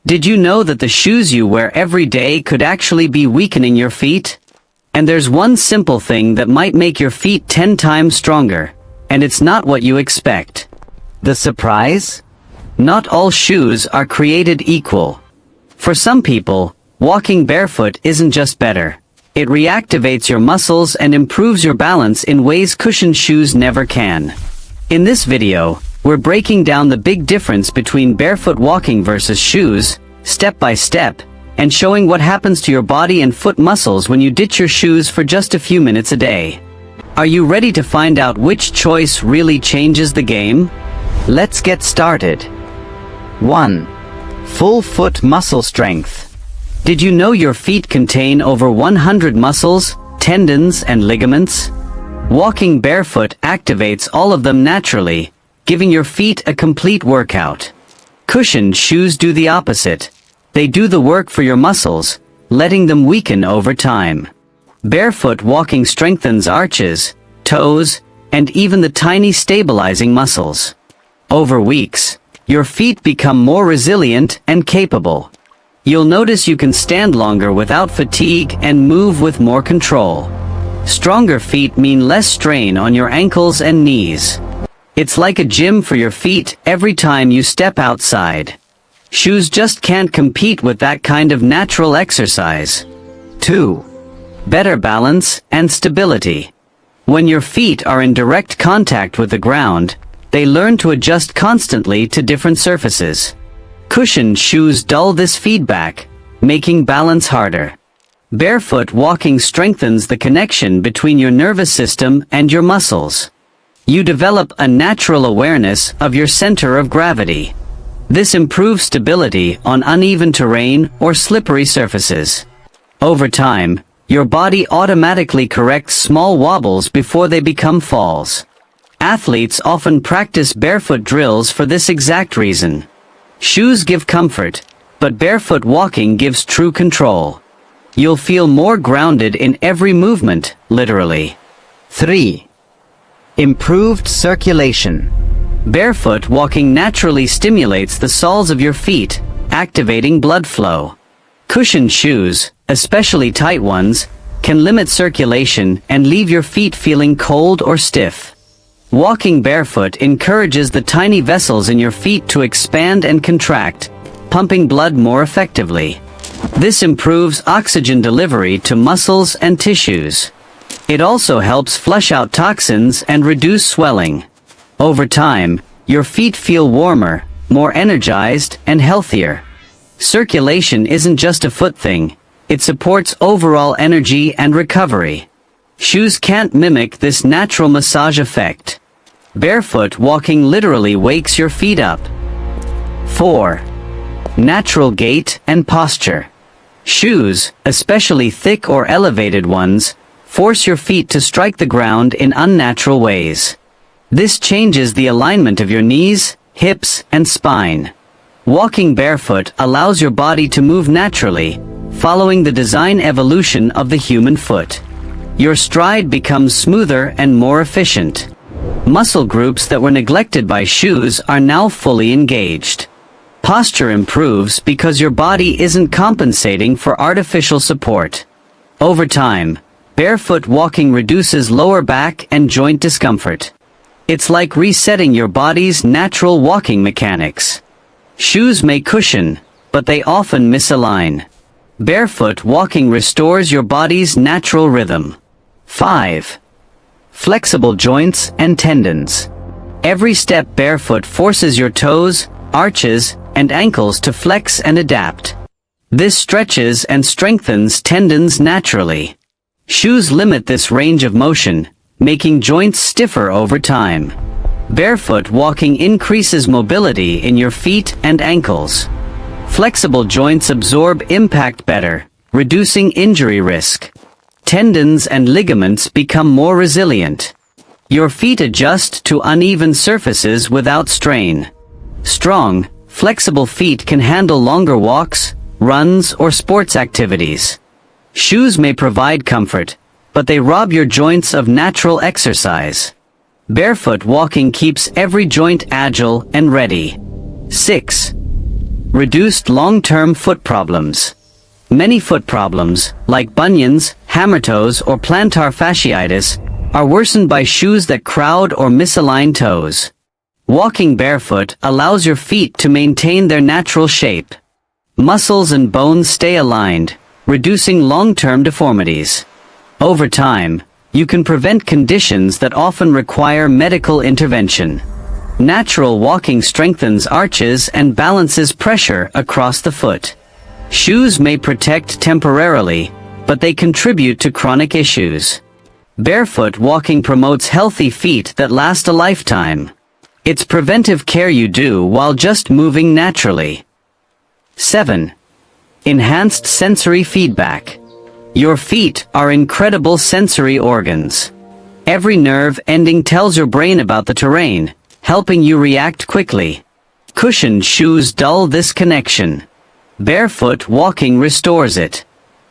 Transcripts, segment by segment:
Did you know that the shoes you wear every day could actually be weakening your feet? And there's one simple thing that might make your feet 10 times stronger, and it's not what you expect. The surprise? Not all shoes are created equal. For some people, walking barefoot isn't just better. It reactivates your muscles and improves your balance in ways cushioned shoes never can. In this video, we're breaking down the big difference between barefoot walking versus shoes, step by step, and showing what happens to your body and foot muscles when you ditch your shoes for just a few minutes a day. Are you ready to find out which choice really changes the game? Let's get started. 1. Full foot muscle strength. Did you know your feet contain over 100 muscles, tendons, and ligaments? Walking barefoot activates all of them naturally, giving your feet a complete workout. Cushioned shoes do the opposite. They do the work for your muscles, letting them weaken over time. Barefoot walking strengthens arches, toes, and even the tiny stabilizing muscles. Over weeks, your feet become more resilient and capable. You'll notice you can stand longer without fatigue and move with more control. Stronger feet mean less strain on your ankles and knees. It's like a gym for your feet every time you step outside. Shoes just can't compete with that kind of natural exercise. 2. Better balance and stability. When your feet are in direct contact with the ground, they learn to adjust constantly to different surfaces. Cushioned shoes dull this feedback, making balance harder. Barefoot walking strengthens the connection between your nervous system and your muscles. You develop a natural awareness of your center of gravity. This improves stability on uneven terrain or slippery surfaces. Over time, your body automatically corrects small wobbles before they become falls. Athletes often practice barefoot drills for this exact reason. Shoes give comfort, but barefoot walking gives true control. You'll feel more grounded in every movement, literally. 3. Improved circulation. Barefoot walking naturally stimulates the soles of your feet, activating blood flow. Cushioned shoes, especially tight ones, can limit circulation and leave your feet feeling cold or stiff. Walking barefoot encourages the tiny vessels in your feet to expand and contract, pumping blood more effectively. This improves oxygen delivery to muscles and tissues. It also helps flush out toxins and reduce swelling. Over time, your feet feel warmer, more energized, and healthier. Circulation isn't just a foot thing, it supports overall energy and recovery. Shoes can't mimic this natural massage effect. Barefoot walking literally wakes your feet up. 4. Natural gait and posture. Shoes, especially thick or elevated ones, force your feet to strike the ground in unnatural ways. This changes the alignment of your knees, hips, and spine. Walking barefoot allows your body to move naturally, following the design evolution of the human foot. Your stride becomes smoother and more efficient. Muscle groups that were neglected by shoes are now fully engaged. Posture improves because your body isn't compensating for artificial support. Over time, barefoot walking reduces lower back and joint discomfort. It's like resetting your body's natural walking mechanics. Shoes may cushion, but they often misalign. Barefoot walking restores your body's natural rhythm. 5. Flexible joints and tendons. Every step barefoot forces your toes, arches, and ankles to flex and adapt. This stretches and strengthens tendons naturally. Shoes limit this range of motion, making joints stiffer over time. Barefoot walking increases mobility in your feet and ankles. Flexible joints absorb impact better, reducing injury risk. Tendons and ligaments become more resilient. Your feet adjust to uneven surfaces without strain. Strong, flexible feet can handle longer walks, runs, or sports activities. Shoes may provide comfort, but they rob your joints of natural exercise. Barefoot walking keeps every joint agile and ready. 6. Reduced long-term foot problems. Many foot problems, like bunions, hammer toes, or plantar fasciitis, are worsened by shoes that crowd or misalign toes. Walking barefoot allows your feet to maintain their natural shape. Muscles and bones stay aligned, reducing long-term deformities. Over time, you can prevent conditions that often require medical intervention. Natural walking strengthens arches and balances pressure across the foot. Shoes may protect temporarily, but they contribute to chronic issues. Barefoot walking promotes healthy feet that last a lifetime. It's preventive care you do while just moving naturally. 7. Enhanced sensory feedback. Your feet are incredible sensory organs. Every nerve ending tells your brain about the terrain, helping you react quickly. Cushioned shoes dull this connection. Barefoot walking restores it.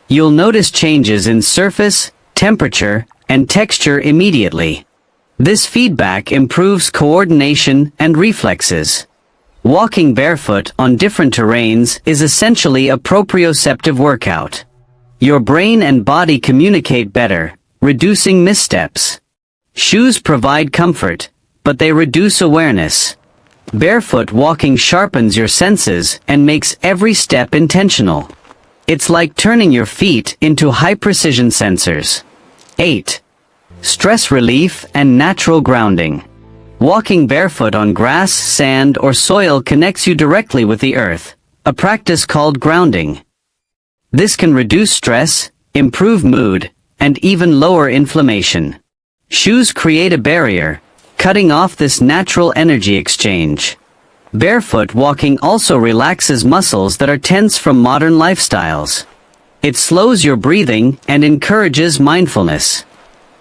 You'll notice changes in surface, temperature, and texture immediately. This feedback improves coordination and reflexes. Walking barefoot on different terrains is essentially a proprioceptive workout. Your brain and body communicate better, reducing missteps. Shoes provide comfort, but they reduce awareness. Barefoot walking sharpens your senses and makes every step intentional. It's like turning your feet into high-precision sensors. 8. Stress relief and natural grounding. Walking barefoot on grass, sand, or soil connects you directly with the earth, a practice called grounding. This can reduce stress, improve mood, and even lower inflammation. Shoes create a barrier, cutting off this natural energy exchange. Barefoot walking also relaxes muscles that are tense from modern lifestyles. It slows your breathing and encourages mindfulness.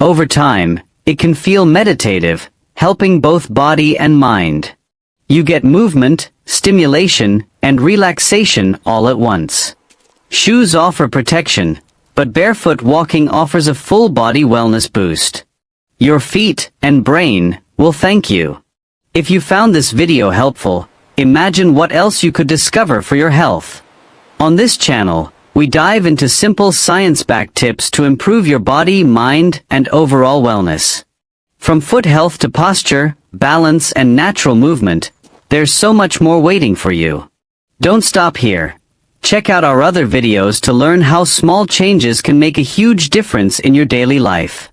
Over time, it can feel meditative, helping both body and mind. You get movement, stimulation, and relaxation all at once. Shoes offer protection, but barefoot walking offers a full-body wellness boost. Your feet and brain will thank you. If you found this video helpful, imagine what else you could discover for your health. On this channel, we dive into simple science-backed tips to improve your body, mind, and overall wellness. From foot health to posture, balance, and natural movement, there's so much more waiting for you. Don't stop here. Check out our other videos to learn how small changes can make a huge difference in your daily life.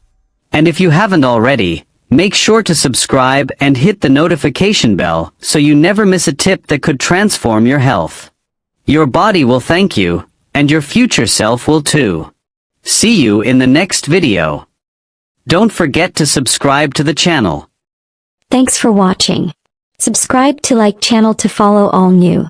And if you haven't already, make sure to subscribe and hit the notification bell so you never miss a tip that could transform your health. Your body will thank you, and your future self will too. See you in the next video. Don't forget to subscribe to the channel. Thanks for watching. Subscribe to like channel to follow all new